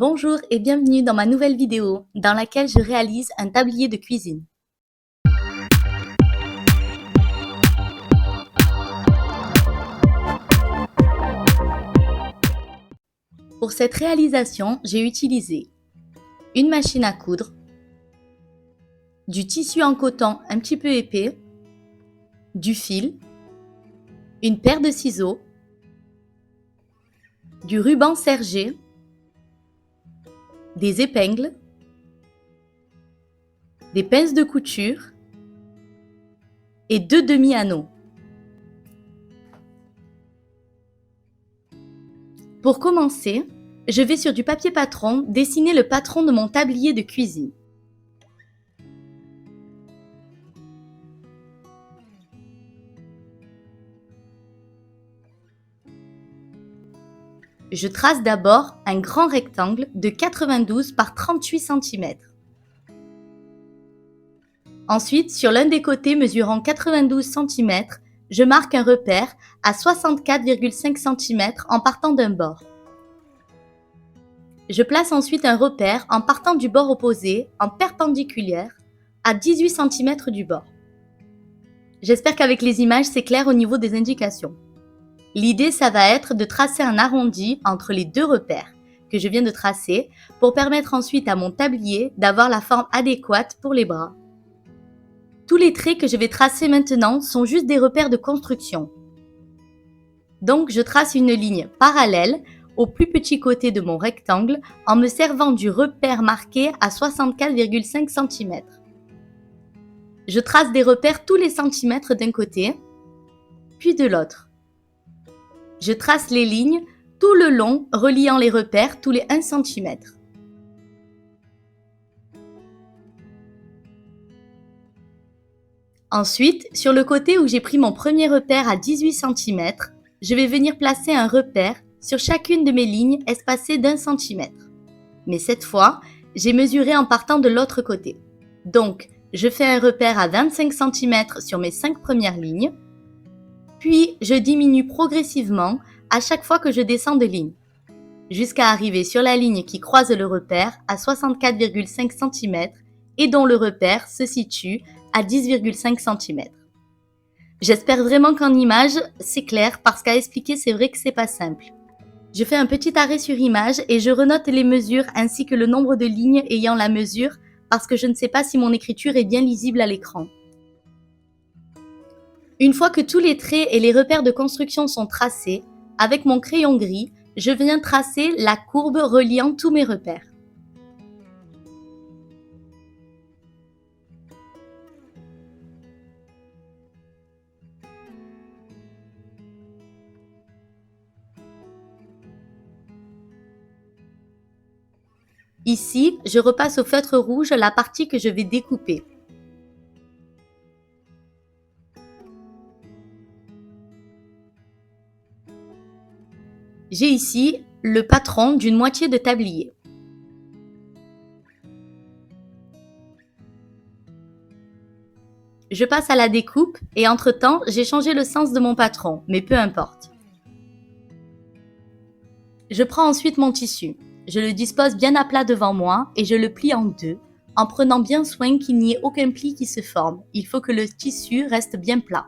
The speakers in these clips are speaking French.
Bonjour et bienvenue dans ma nouvelle vidéo dans laquelle je réalise un tablier de cuisine. Pour cette réalisation, j'ai utilisé une machine à coudre, du tissu en coton un petit peu épais, du fil, une paire de ciseaux, du ruban sergé, des épingles, des pinces de couture et 2 demi-anneaux. Pour commencer, je vais sur du papier patron dessiner le patron de mon tablier de cuisine. Je trace d'abord un grand rectangle de 92 par 38 cm. Ensuite, sur l'un des côtés mesurant 92 cm, je marque un repère à 64,5 cm en partant d'un bord. Je place ensuite un repère en partant du bord opposé, en perpendiculaire, à 18 cm du bord. J'espère qu'avec les images, c'est clair au niveau des indications. L'idée, ça va être de tracer un arrondi entre les deux repères que je viens de tracer pour permettre ensuite à mon tablier d'avoir la forme adéquate pour les bras. Tous les traits que je vais tracer maintenant sont juste des repères de construction. Donc, je trace une ligne parallèle au plus petit côté de mon rectangle en me servant du repère marqué à 64,5 cm. Je trace des repères tous les centimètres d'un côté, puis de l'autre. Je trace les lignes tout le long, reliant les repères tous les 1 cm. Ensuite, sur le côté où j'ai pris mon premier repère à 18 cm, je vais venir placer un repère sur chacune de mes lignes espacées d'1 cm. Mais cette fois, j'ai mesuré en partant de l'autre côté. Donc, je fais un repère à 25 cm sur mes 5 premières lignes, puis je diminue progressivement à chaque fois que je descends de ligne, jusqu'à arriver sur la ligne qui croise le repère à 64,5 cm et dont le repère se situe à 10,5 cm. J'espère vraiment qu'en image, c'est clair parce qu'à expliquer, c'est vrai que c'est pas simple. Je fais un petit arrêt sur image et je renote les mesures ainsi que le nombre de lignes ayant la mesure parce que je ne sais pas si mon écriture est bien lisible à l'écran. Une fois que tous les traits et les repères de construction sont tracés, avec mon crayon gris, je viens tracer la courbe reliant tous mes repères. Ici, je repasse au feutre rouge la partie que je vais découper. J'ai ici le patron d'une moitié de tablier. Je passe à la découpe et entre-temps, j'ai changé le sens de mon patron, mais peu importe. Je prends ensuite mon tissu. Je le dispose bien à plat devant moi et je le plie en deux, en prenant bien soin qu'il n'y ait aucun pli qui se forme. Il faut que le tissu reste bien plat.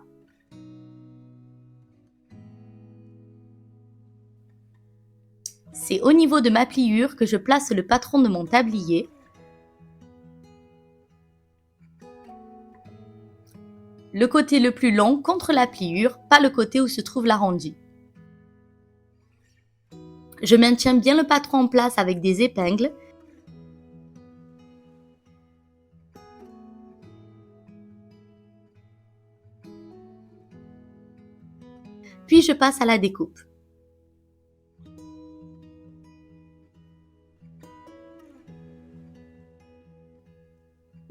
C'est au niveau de ma pliure que je place le patron de mon tablier. Le côté le plus long contre la pliure, pas le côté où se trouve l'arrondi. Je maintiens bien le patron en place avec des épingles. Puis je passe à la découpe.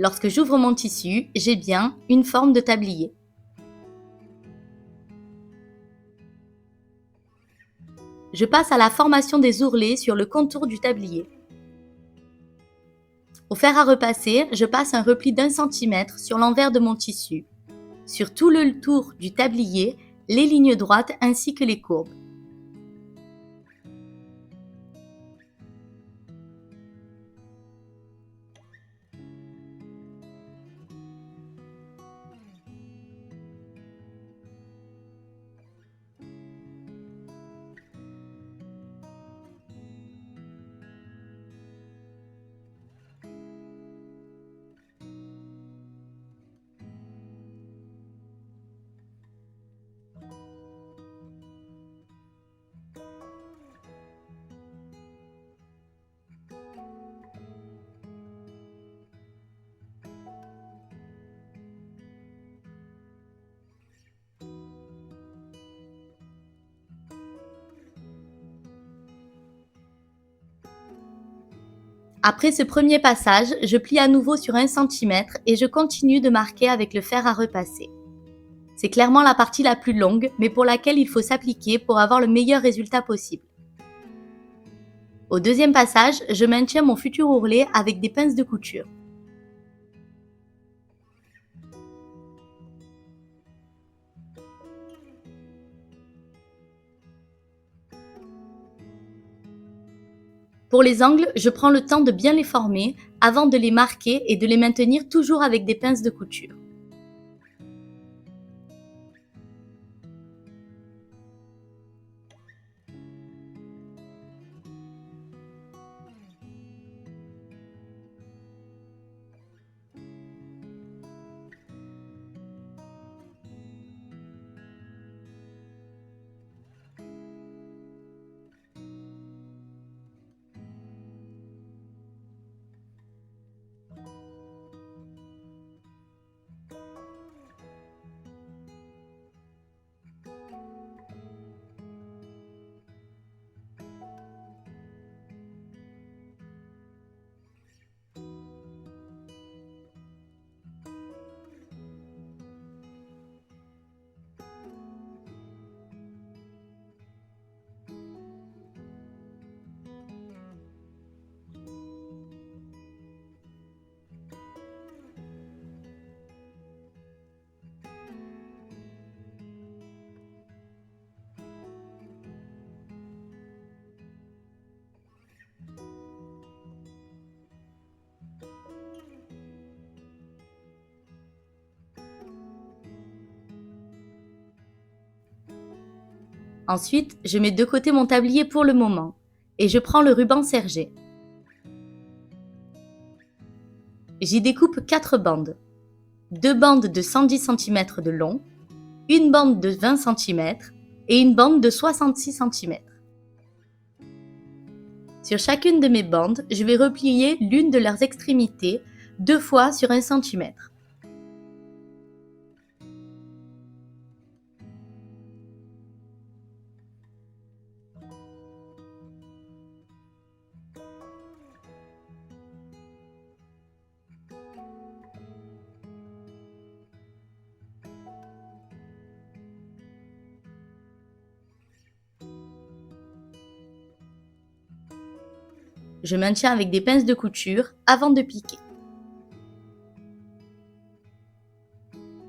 Lorsque j'ouvre mon tissu, j'ai bien une forme de tablier. Je passe à la formation des ourlets sur le contour du tablier. Au fer à repasser, je passe un repli d'1 cm sur l'envers de mon tissu. Sur tout le tour du tablier, les lignes droites ainsi que les courbes. Après ce premier passage, je plie à nouveau sur 1 cm et je continue de marquer avec le fer à repasser. C'est clairement la partie la plus longue, mais pour laquelle il faut s'appliquer pour avoir le meilleur résultat possible. Au deuxième passage, je maintiens mon futur ourlet avec des pinces de couture. Pour les angles, je prends le temps de bien les former avant de les marquer et de les maintenir toujours avec des pinces de couture. Ensuite, je mets de côté mon tablier pour le moment et je prends le ruban sergé. J'y découpe 4 bandes. 2 bandes de 110 cm de long, une bande de 20 cm et une bande de 66 cm. Sur chacune de mes bandes, je vais replier l'une de leurs extrémités 2 fois sur 1 cm. Je maintiens avec des pinces de couture avant de piquer.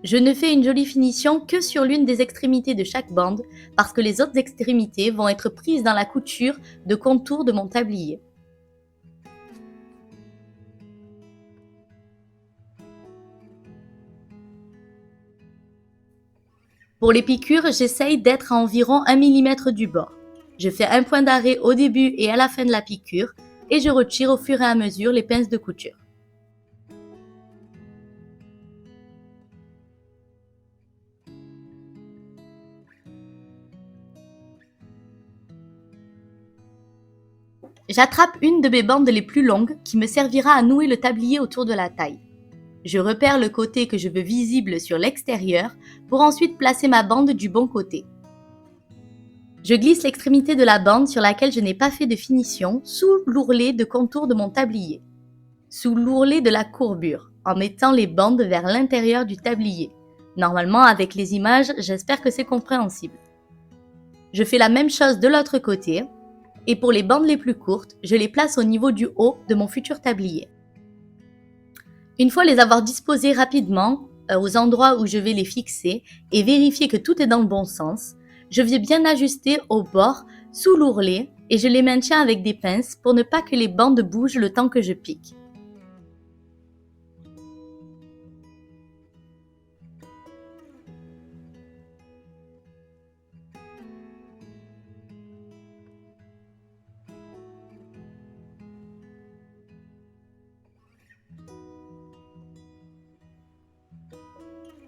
Je ne fais une jolie finition que sur l'une des extrémités de chaque bande parce que les autres extrémités vont être prises dans la couture de contour de mon tablier. Pour les piqûres, j'essaye d'être à environ 1 mm du bord. Je fais un point d'arrêt au début et à la fin de la piqûre et je retire au fur et à mesure les pinces de couture. J'attrape une de mes bandes les plus longues qui me servira à nouer le tablier autour de la taille. Je repère le côté que je veux visible sur l'extérieur pour ensuite placer ma bande du bon côté. Je glisse l'extrémité de la bande sur laquelle je n'ai pas fait de finition sous l'ourlet de contour de mon tablier, sous l'ourlet de la courbure, en mettant les bandes vers l'intérieur du tablier. Normalement, avec les images, j'espère que c'est compréhensible. Je fais la même chose de l'autre côté, et pour les bandes les plus courtes, je les place au niveau du haut de mon futur tablier. Une fois les avoir disposées rapidement aux endroits où je vais les fixer et vérifier que tout est dans le bon sens, je vais bien ajuster au bord sous l'ourlet et je les maintiens avec des pinces pour ne pas que les bandes bougent le temps que je pique.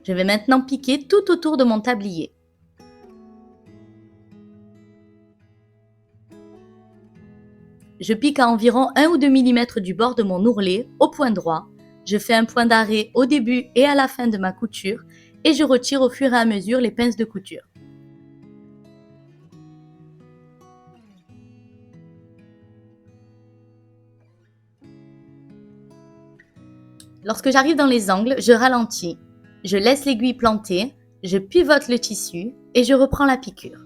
Je vais maintenant piquer tout autour de mon tablier. Je pique à environ 1 ou 2 mm du bord de mon ourlet au point droit. Je fais un point d'arrêt au début et à la fin de ma couture et je retire au fur et à mesure les pinces de couture. Lorsque j'arrive dans les angles, je ralentis. Je laisse l'aiguille plantée, je pivote le tissu et je reprends la piqûre.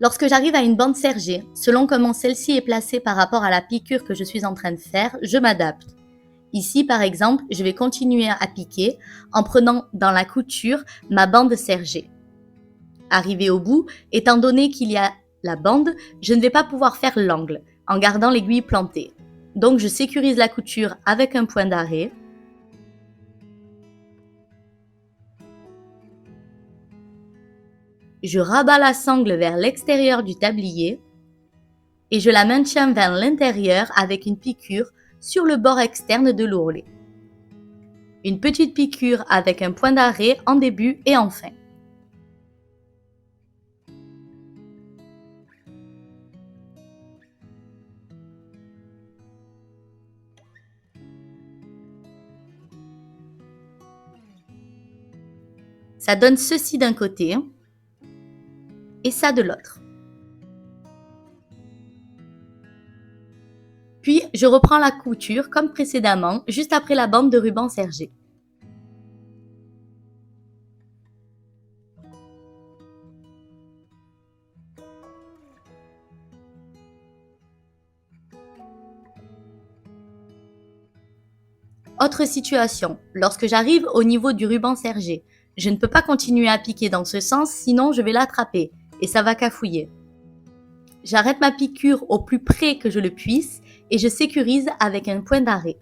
Lorsque j'arrive à une bande sergée, selon comment celle-ci est placée par rapport à la piqûre que je suis en train de faire, je m'adapte. Ici, par exemple, je vais continuer à piquer en prenant dans la couture ma bande sergée. Arrivé au bout, étant donné qu'il y a la bande, je ne vais pas pouvoir faire l'angle en gardant l'aiguille plantée. Donc je sécurise la couture avec un point d'arrêt. Je rabats la sangle vers l'extérieur du tablier et je la maintiens vers l'intérieur avec une piqûre sur le bord externe de l'ourlet. Une petite piqûre avec un point d'arrêt en début et en fin. Ça donne ceci d'un côté et ça de l'autre. Puis, je reprends la couture comme précédemment, juste après la bande de ruban sergé. Autre situation, lorsque j'arrive au niveau du ruban sergé, je ne peux pas continuer à piquer dans ce sens, sinon je vais l'attraper et ça va cafouiller. J'arrête ma piqûre au plus près que je le puisse et je sécurise avec un point d'arrêt.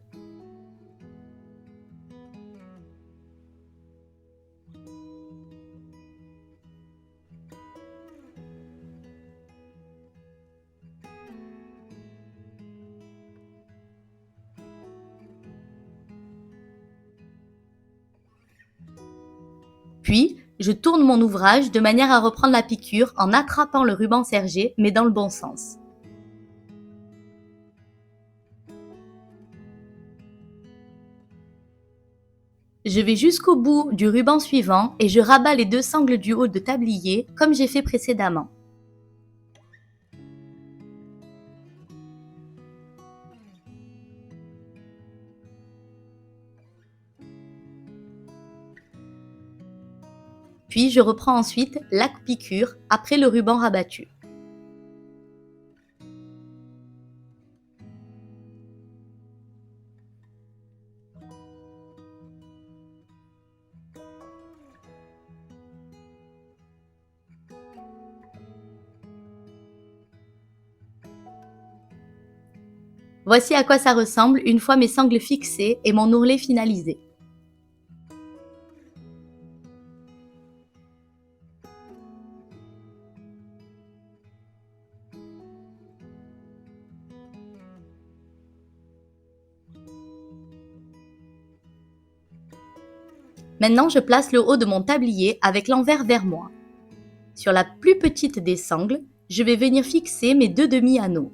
Puis, je tourne mon ouvrage de manière à reprendre la piqûre en attrapant le ruban sergé, mais dans le bon sens. Je vais jusqu'au bout du ruban suivant et je rabats les deux sangles du haut de tablier comme j'ai fait précédemment. Puis je reprends ensuite la piqûre après le ruban rabattu. Voici à quoi ça ressemble une fois mes sangles fixées et mon ourlet finalisé. Maintenant, je place le haut de mon tablier avec l'envers vers moi. Sur la plus petite des sangles, je vais venir fixer mes deux demi-anneaux.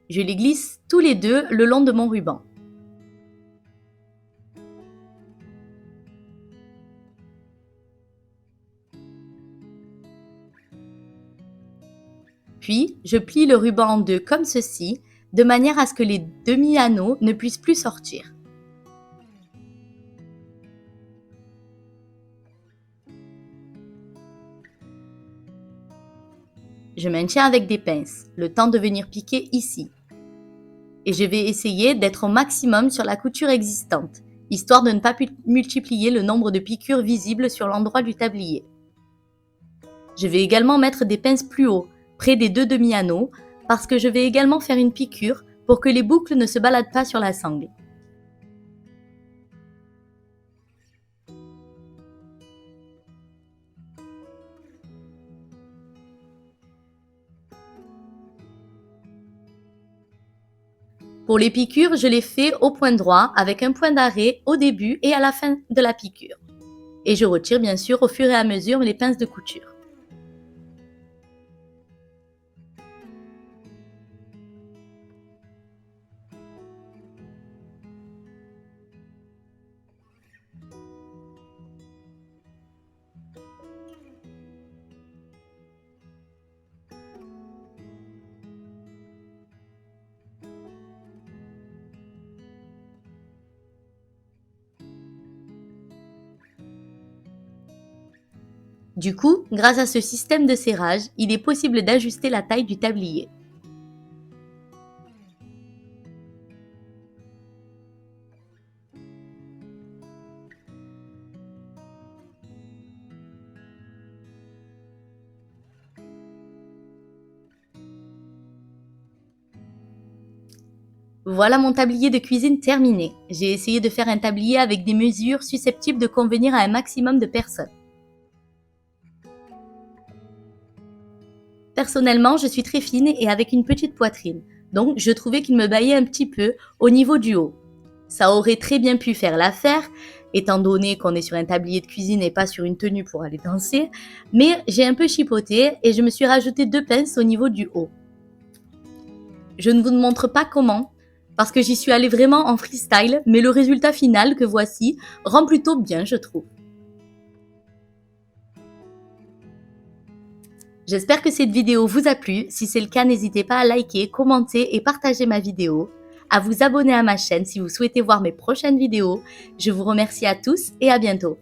Je les glisse tous les deux le long de mon ruban. Puis, je plie le ruban en deux comme ceci, de manière à ce que les demi-anneaux ne puissent plus sortir. Je maintiens avec des pinces, le temps de venir piquer ici. Et je vais essayer d'être au maximum sur la couture existante, histoire de ne pas multiplier le nombre de piqûres visibles sur l'endroit du tablier. Je vais également mettre des pinces plus haut, près des deux demi-anneaux, parce que je vais également faire une piqûre pour que les boucles ne se baladent pas sur la sangle. Pour les piqûres, je les fais au point droit avec un point d'arrêt au début et à la fin de la piqûre. Et je retire bien sûr au fur et à mesure les pinces de couture. Du coup, grâce à ce système de serrage, il est possible d'ajuster la taille du tablier. Voilà mon tablier de cuisine terminé. J'ai essayé de faire un tablier avec des mesures susceptibles de convenir à un maximum de personnes. Personnellement, je suis très fine et avec une petite poitrine, donc je trouvais qu'il me bâillait un petit peu au niveau du haut. Ça aurait très bien pu faire l'affaire, étant donné qu'on est sur un tablier de cuisine et pas sur une tenue pour aller danser, mais j'ai un peu chipoté et je me suis rajouté 2 pinces au niveau du haut. Je ne vous montre pas comment, parce que j'y suis allée vraiment en freestyle, mais le résultat final que voici rend plutôt bien, je trouve. J'espère que cette vidéo vous a plu. Si c'est le cas, n'hésitez pas à liker, commenter et partager ma vidéo, à vous abonner à ma chaîne si vous souhaitez voir mes prochaines vidéos. Je vous remercie à tous et à bientôt.